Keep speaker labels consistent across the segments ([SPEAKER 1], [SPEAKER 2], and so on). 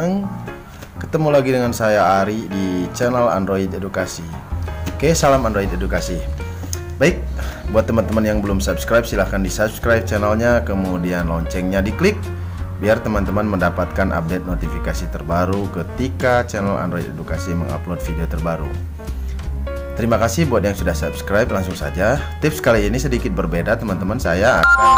[SPEAKER 1] datang. Ketemu lagi dengan saya Ari di channel Android Edukasi. Oke, salam Android Edukasi. Baik, buat teman-teman yang belum subscribe silahkan di subscribe channelnya, kemudian loncengnya diklik biar teman-teman mendapatkan update notifikasi terbaru ketika channel Android Edukasi mengupload video terbaru. Terima kasih buat yang sudah subscribe. Langsung saja, tips kali ini sedikit berbeda teman-teman. Saya akan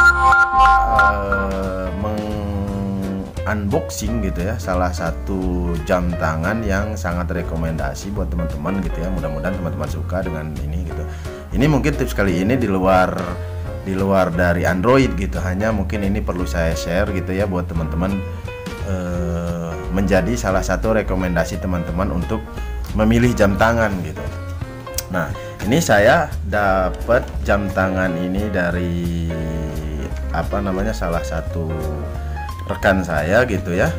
[SPEAKER 1] unboxing gitu ya, salah satu jam tangan yang sangat rekomendasi buat teman-teman gitu ya. Mudah-mudahan teman-teman suka dengan ini gitu. Ini mungkin tips kali ini di luar dari Android gitu, hanya mungkin ini perlu saya share gitu ya buat teman-teman, menjadi salah satu rekomendasi teman-teman untuk memilih jam tangan gitu. Nah, ini saya dapat jam tangan ini dari salah satu rekan saya gitu ya.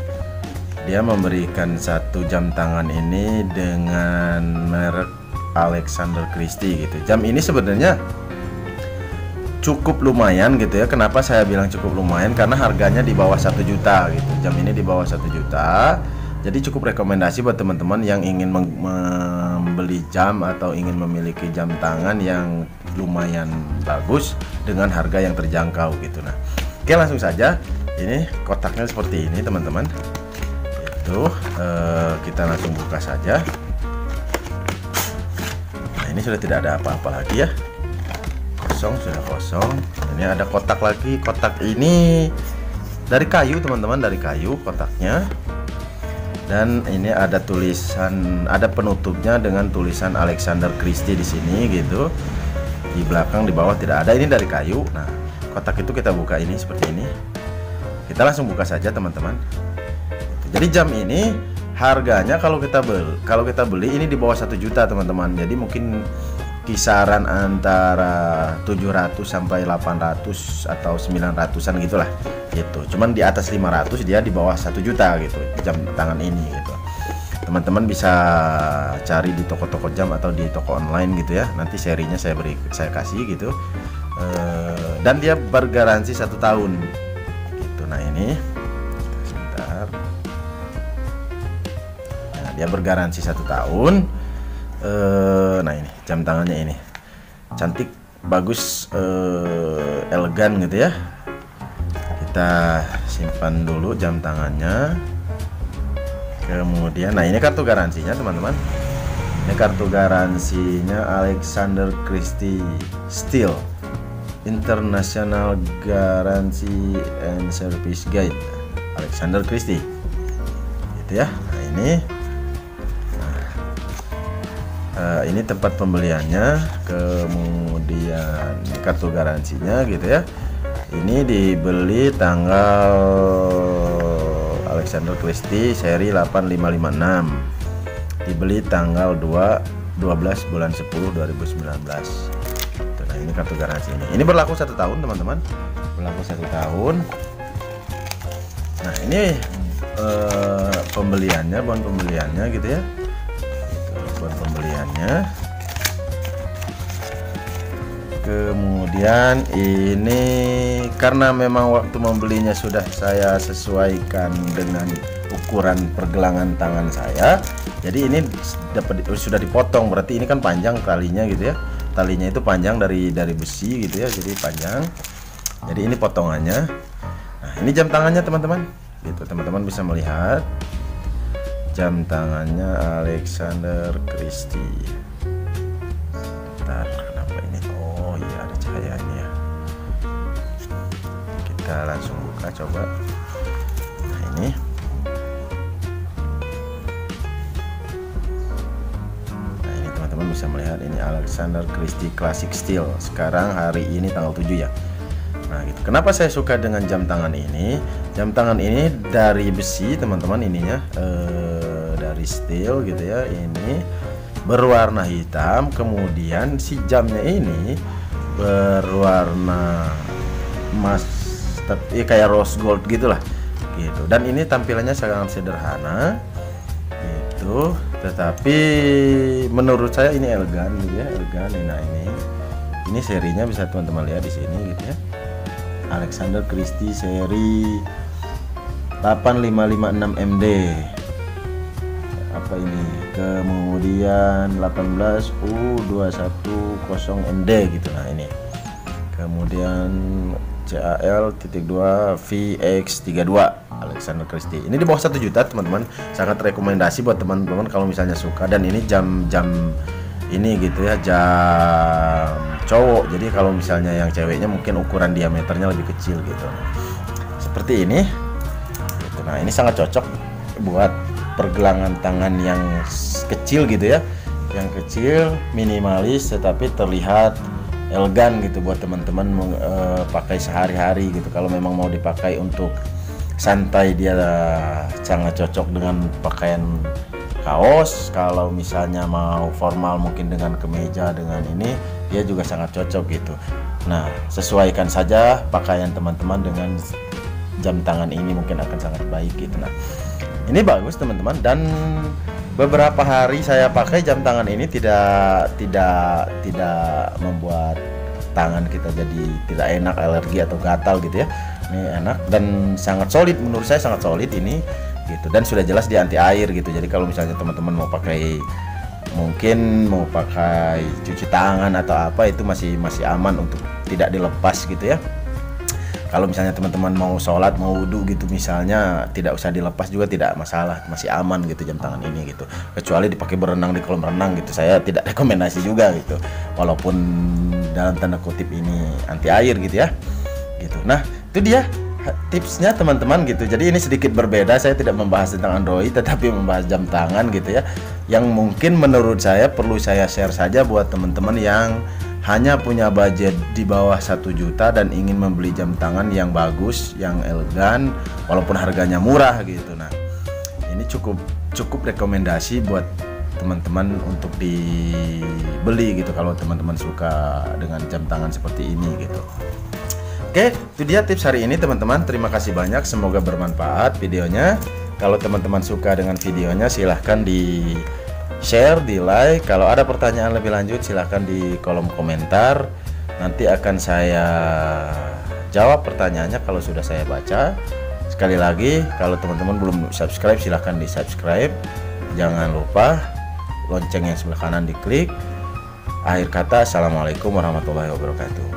[SPEAKER 1] Dia memberikan satu jam tangan ini dengan merek Alexander Christie gitu. Jam ini sebenarnya cukup lumayan gitu ya. Kenapa saya bilang cukup lumayan? Karena harganya di bawah 1 juta gitu. Jam ini di bawah 1 juta. Jadi cukup rekomendasi buat teman-teman yang ingin membeli jam atau ingin memiliki jam tangan yang lumayan bagus dengan harga yang terjangkau gitu. Nah, oke, langsung saja. Ini kotaknya seperti ini teman-teman. Itu kita langsung buka saja. Nah, ini sudah tidak ada apa-apa lagi ya. Kosong, sudah kosong. Ini ada kotak lagi. Kotak ini dari kayu teman-teman, dari kayu kotaknya. Dan ini ada tulisan, ada penutupnya dengan tulisan Alexander Christie di sini gitu. Di belakang, di bawah tidak ada. Ini dari kayu. Nah, kotak itu kita buka ini seperti ini. Kita langsung buka saja teman-teman. Jadi jam ini harganya kalau kita beli ini di bawah 1 juta teman-teman. Jadi mungkin kisaran antara 700 sampai 800 atau 900-an gitulah gitu. Cuman di atas 500, dia di bawah 1 juta gitu jam tangan ini gitu. Teman-teman bisa cari di toko-toko jam atau di toko online gitu ya. Nanti serinya saya kasih gitu. Dan dia bergaransi 1 tahun gitu. Nah, ini sebentar. Nah, dia bergaransi 1 tahun. Nah, ini jam tangannya ini cantik, bagus, elegan gitu ya. Kita simpan dulu jam tangannya. Kemudian, nah ini kartu garansinya teman-teman. Ini kartu garansinya Alexander Christie Steel International Guarantee and Service Guide Alexander Christie gitu ya. Nah, ini tempat pembeliannya, kemudian kartu garansinya gitu ya. Ini dibeli tanggal Alexander Christie seri 8556. Dibeli tanggal 12 bulan 10 2019. Nah, ini kartu garansi ini. Ini berlaku 1 tahun teman-teman. Berlaku 1 tahun. Nah, ini pembeliannya, bon pembeliannya gitu ya. Buat pembeliannya. Kemudian ini karena memang waktu membelinya sudah saya sesuaikan dengan ukuran pergelangan tangan saya. Jadi ini sudah dipotong, berarti ini kan panjang talinya gitu ya. Talinya itu panjang dari besi gitu ya, jadi panjang. Jadi ini potongannya. Nah, ini jam tangannya teman-teman. Gitu, teman-teman bisa melihat jam tangannya Alexander Christie. Bentar, kenapa ini? Oh iya, ada cahayanya ya. Kita langsung buka coba. Nah, ini. Nah, ini teman-teman bisa melihat ini Alexander Christie Classic Steel. Sekarang hari ini tanggal 7 ya. Nah, gitu. Kenapa saya suka dengan jam tangan ini? Jam tangan ini dari besi teman-teman, ininya dari steel gitu ya. Ini berwarna hitam, kemudian si jamnya ini berwarna emas, tapi kayak rose gold gitulah gitu. Dan ini tampilannya sangat sederhana gitu, tetapi menurut saya ini elegan gitu ya, elegan. Nah, ini serinya bisa teman-teman lihat di sini gitu ya. Alexander Christie seri 8556 MD apa ini, kemudian 18U210ND gitu. Nah ini kemudian CAL.2 VX32 Alexander Christie. Ini di bawah 1 juta teman-teman, sangat rekomendasi buat teman-teman kalau misalnya suka. Dan ini jam ini gitu ya, jam cowok, jadi kalau misalnya yang ceweknya mungkin ukuran diameternya lebih kecil gitu. Nah, seperti ini gitu. Nah ini sangat cocok buat pergelangan tangan yang kecil gitu ya, yang kecil, minimalis tetapi terlihat elegan gitu buat teman-teman pakai sehari-hari gitu. Kalau memang mau dipakai untuk santai dia sangat cocok dengan pakaian kaos. Kalau misalnya mau formal mungkin dengan kemeja, dengan ini dia juga sangat cocok gitu. Nah sesuaikan saja pakaian teman-teman dengan jam tangan ini, mungkin akan sangat baik gitu. Nah ini bagus teman-teman, dan beberapa hari saya pakai jam tangan ini tidak membuat tangan kita jadi tidak enak, alergi atau gatal gitu ya. Ini enak dan sangat solid, menurut saya sangat solid ini gitu, dan sudah jelas di anti air gitu. Jadi kalau misalnya teman-teman mau pakai, mungkin mau pakai cuci tangan atau apa, itu masih aman untuk tidak dilepas gitu ya. Kalau misalnya teman-teman mau sholat, mau wudhu gitu misalnya, tidak usah dilepas juga tidak masalah, masih aman gitu jam tangan ini gitu. Kecuali dipakai berenang di kolam renang gitu, saya tidak rekomendasi juga gitu, walaupun dalam tanda kutip ini anti air gitu ya gitu. Nah itu dia tipsnya teman-teman gitu. Jadi ini sedikit berbeda, saya tidak membahas tentang Android tetapi membahas jam tangan gitu ya, yang mungkin menurut saya perlu saya share saja buat teman-teman yang hanya punya budget di bawah 1 juta dan ingin membeli jam tangan yang bagus, yang elegan, walaupun harganya murah gitu. Nah ini cukup rekomendasi buat teman-teman untuk dibeli gitu kalau teman-teman suka dengan jam tangan seperti ini gitu. Oke, itu dia tips hari ini teman-teman. Terima kasih banyak, semoga bermanfaat videonya. Kalau teman-teman suka dengan videonya silahkan di share, di like. Kalau ada pertanyaan lebih lanjut silahkan di kolom komentar, nanti akan saya jawab pertanyaannya kalau sudah saya baca. Sekali lagi, kalau teman-teman belum subscribe silahkan di subscribe, jangan lupa lonceng yang sebelah kanan diklik. Akhir kata, assalamualaikum warahmatullahi wabarakatuh.